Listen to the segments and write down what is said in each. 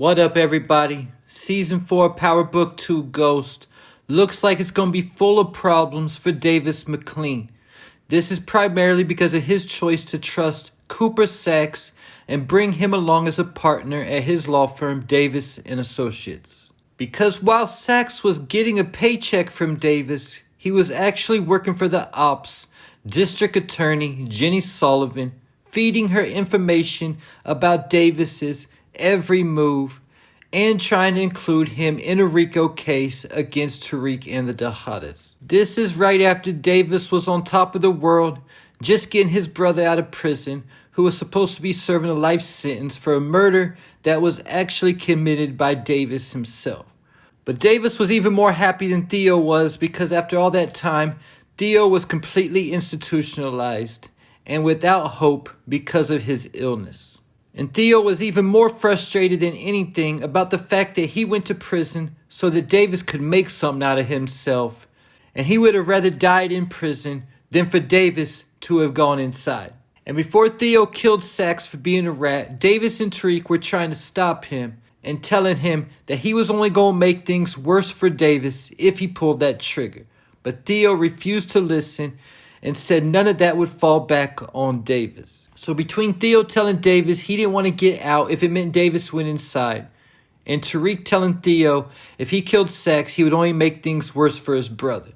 What up, everybody? Season 4 Power Book 2 Ghost looks like it's going to be full of problems for Davis McLean. This is primarily because of his choice to trust Cooper Sachs and bring him along as a partner at his law firm Davis and Associates. Because while Sachs was getting a paycheck from Davis, he was actually working for the ops, District Attorney Jenny Sullivan, feeding her information about Davis's every move and trying to include him in a RICO case against Tariq and the Dahadas. This is right after Davis was on top of the world, just getting his brother out of prison, who was supposed to be serving a life sentence for a murder that was actually committed by Davis himself. But Davis was even more happy than Theo was, because after all that time, Theo was completely institutionalized and without hope because of his illness. And Theo was even more frustrated than anything about the fact that he went to prison so that Davis could make something out of himself. And he would have rather died in prison than for Davis to have gone inside. And before Theo killed Sachs for being a rat, Davis and Tariq were trying to stop him and telling him that he was only going to make things worse for Davis if he pulled that trigger. But Theo refused to listen and said none of that would fall back on Davis. So between Theo telling Davis he didn't want to get out if it meant Davis went inside, and Tariq telling Theo if he killed Sachs he would only make things worse for his brother,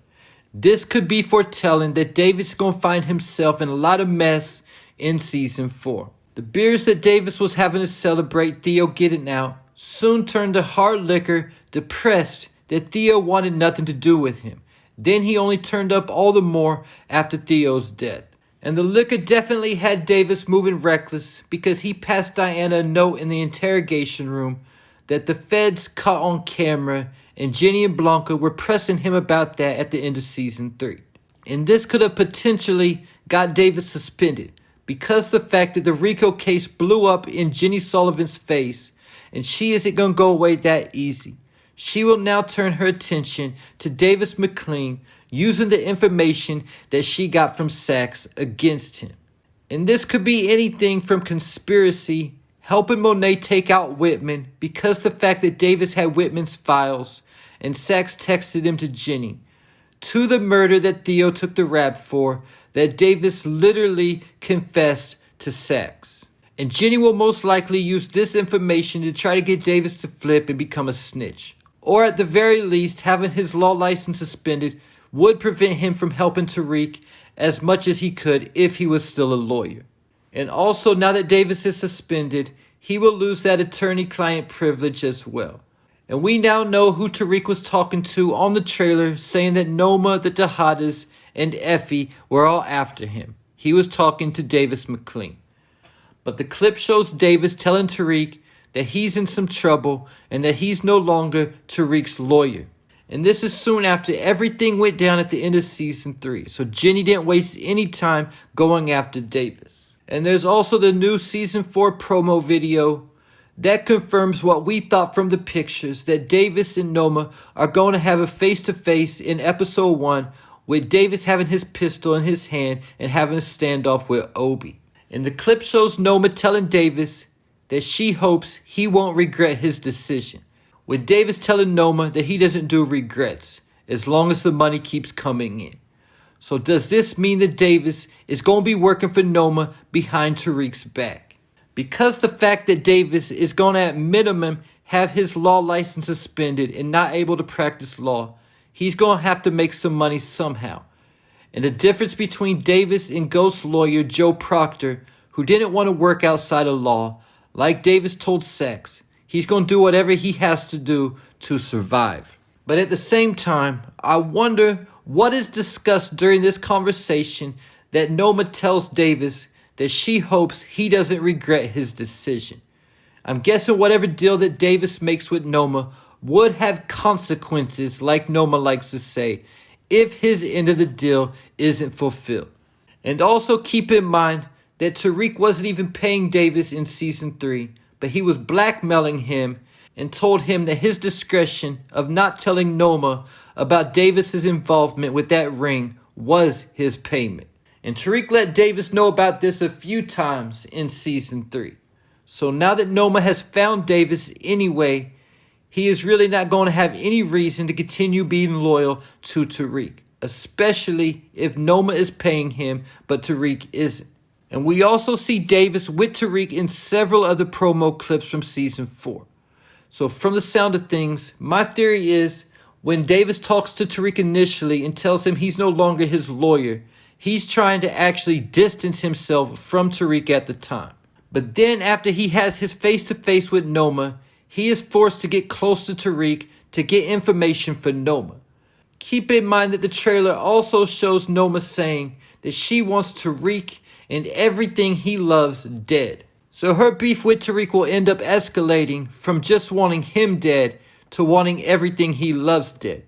this could be foretelling that Davis is going to find himself in a lot of mess in Season 4. The beers that Davis was having to celebrate Theo getting out soon turned to hard liquor, depressed that Theo wanted nothing to do with him. Then he only turned up all the more after Theo's death. And the liquor definitely had Davis moving reckless, because he passed Diana a note in the interrogation room that the feds caught on camera, and Jenny and Blanca were pressing him about that at the end of Season 3. And this could have potentially got Davis suspended, because the fact that the RICO case blew up in Jenny Sullivan's face, and she isn't going to go away that easy. She will now turn her attention to Davis McLean, using the information that she got from Sachs against him. And this could be anything from conspiracy, helping Monet take out Whitman because the fact that Davis had Whitman's files and Sachs texted him to Jenny, to the murder that Theo took the rap for, that Davis literally confessed to Sachs. And Jenny will most likely use this information to try to get Davis to flip and become a snitch. Or at the very least, having his law license suspended would prevent him from helping Tariq as much as he could if he was still a lawyer. And also, now that Davis is suspended, he will lose that attorney-client privilege as well. And we now know who Tariq was talking to on the trailer, saying that Noma, the Dahadas, and Effie were all after him. He was talking to Davis McLean. But the clip shows Davis telling Tariq that he's in some trouble and that he's no longer Tariq's lawyer. And this is soon after everything went down at the end of Season 3. So Jenny didn't waste any time going after Davis. And there's also the new Season 4 promo video that confirms what we thought from the pictures, that Davis and Noma are going to have a face-to-face in Episode 1, with Davis having his pistol in his hand and having a standoff with Obi. And the clip shows Noma telling Davis that she hopes he won't regret his decision, with Davis telling Noma that he doesn't do regrets as long as the money keeps coming in. So does this mean that Davis is going to be working for Noma behind Tariq's back? Because the fact that Davis is going to at minimum have his law license suspended and not able to practice law, he's going to have to make some money somehow. And the difference between Davis and Ghost lawyer Joe Proctor, who didn't want to work outside of law, like Davis told Sachs, he's going to do whatever he has to do to survive. But at the same time, I wonder what is discussed during this conversation that Noma tells Davis that she hopes he doesn't regret his decision. I'm guessing whatever deal that Davis makes with Noma would have consequences, like Noma likes to say, if his end of the deal isn't fulfilled. And also keep in mind that Tariq wasn't even paying Davis in Season 3, but he was blackmailing him and told him that his discretion of not telling Noma about Davis's involvement with that ring was his payment. And Tariq let Davis know about this a few times in Season 3. So now that Noma has found Davis anyway, he is really not going to have any reason to continue being loyal to Tariq, especially if Noma is paying him, but Tariq isn't. And we also see Davis with Tariq in several other promo clips from season 4. So from the sound of things, my theory is when Davis talks to Tariq initially and tells him he's no longer his lawyer, he's trying to actually distance himself from Tariq at the time. But then after he has his face-to-face with Noma, he is forced to get close to Tariq to get information for Noma. Keep in mind that the trailer also shows Noma saying that she wants Tariq and everything he loves dead. So her beef with Tariq will end up escalating from just wanting him dead to wanting everything he loves dead.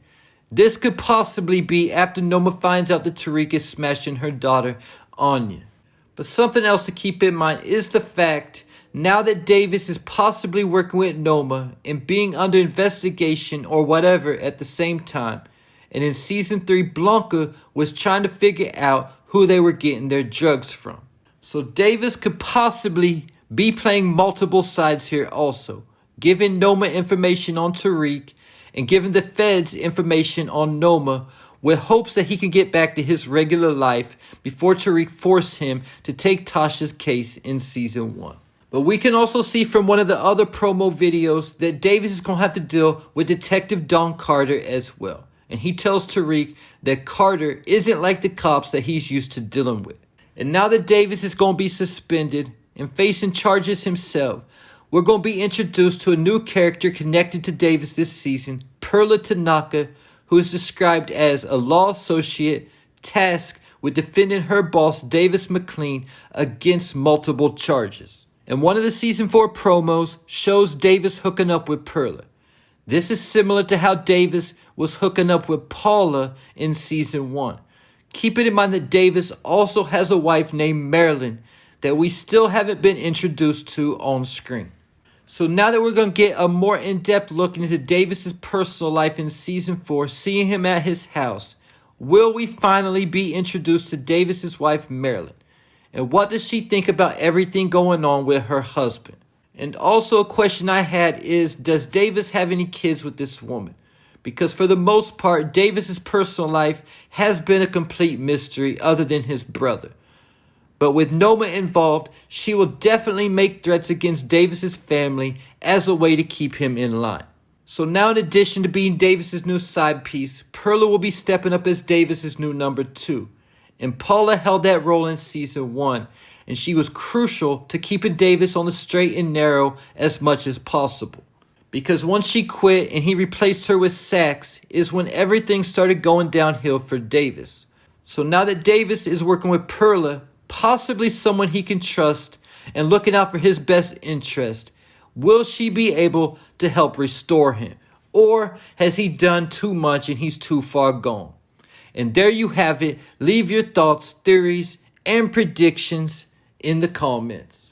This could possibly be after Noma finds out that Tariq is smashing her daughter, Anya. But something else to keep in mind is the fact now that Davis is possibly working with Noma and being under investigation or whatever at the same time. And in season 3, Blanca was trying to figure out who they were getting their drugs from. So Davis could possibly be playing multiple sides here also, giving Noma information on Tariq and giving the feds information on Noma with hopes that he can get back to his regular life before Tariq forced him to take Tasha's case in season 1. But we can also see from one of the other promo videos that Davis is going to have to deal with Detective Don Carter as well. And he tells Tariq that Carter isn't like the cops that he's used to dealing with. And now that Davis is going to be suspended and facing charges himself, we're going to be introduced to a new character connected to Davis this season, Perla Tanaka, who is described as a law associate tasked with defending her boss, Davis McLean, against multiple charges. And one of the season 4 promos shows Davis hooking up with Perla. This is similar to how Davis was hooking up with Paula in season 1. Keeping in mind that Davis also has a wife named Marilyn that we still haven't been introduced to on screen. So now that we're going to get a more in-depth look into Davis's personal life in season 4, seeing him at his house, will we finally be introduced to Davis's wife Marilyn? And what does she think about everything going on with her husband? And also a question I had is, does Davis have any kids with this woman? Because for the most part, Davis's personal life has been a complete mystery other than his brother. But with Noma involved, she will definitely make threats against Davis's family as a way to keep him in line. So now in addition to being Davis's new side piece, Perla will be stepping up as Davis's new number 2. And Paula held that role in season 1, and she was crucial to keeping Davis on the straight and narrow as much as possible. Because once she quit and he replaced her with Sax is when everything started going downhill for Davis. So now that Davis is working with Perla, possibly someone he can trust and looking out for his best interest, will she be able to help restore him? Or has he done too much and he's too far gone? And there you have it. Leave your thoughts, theories, and predictions in the comments.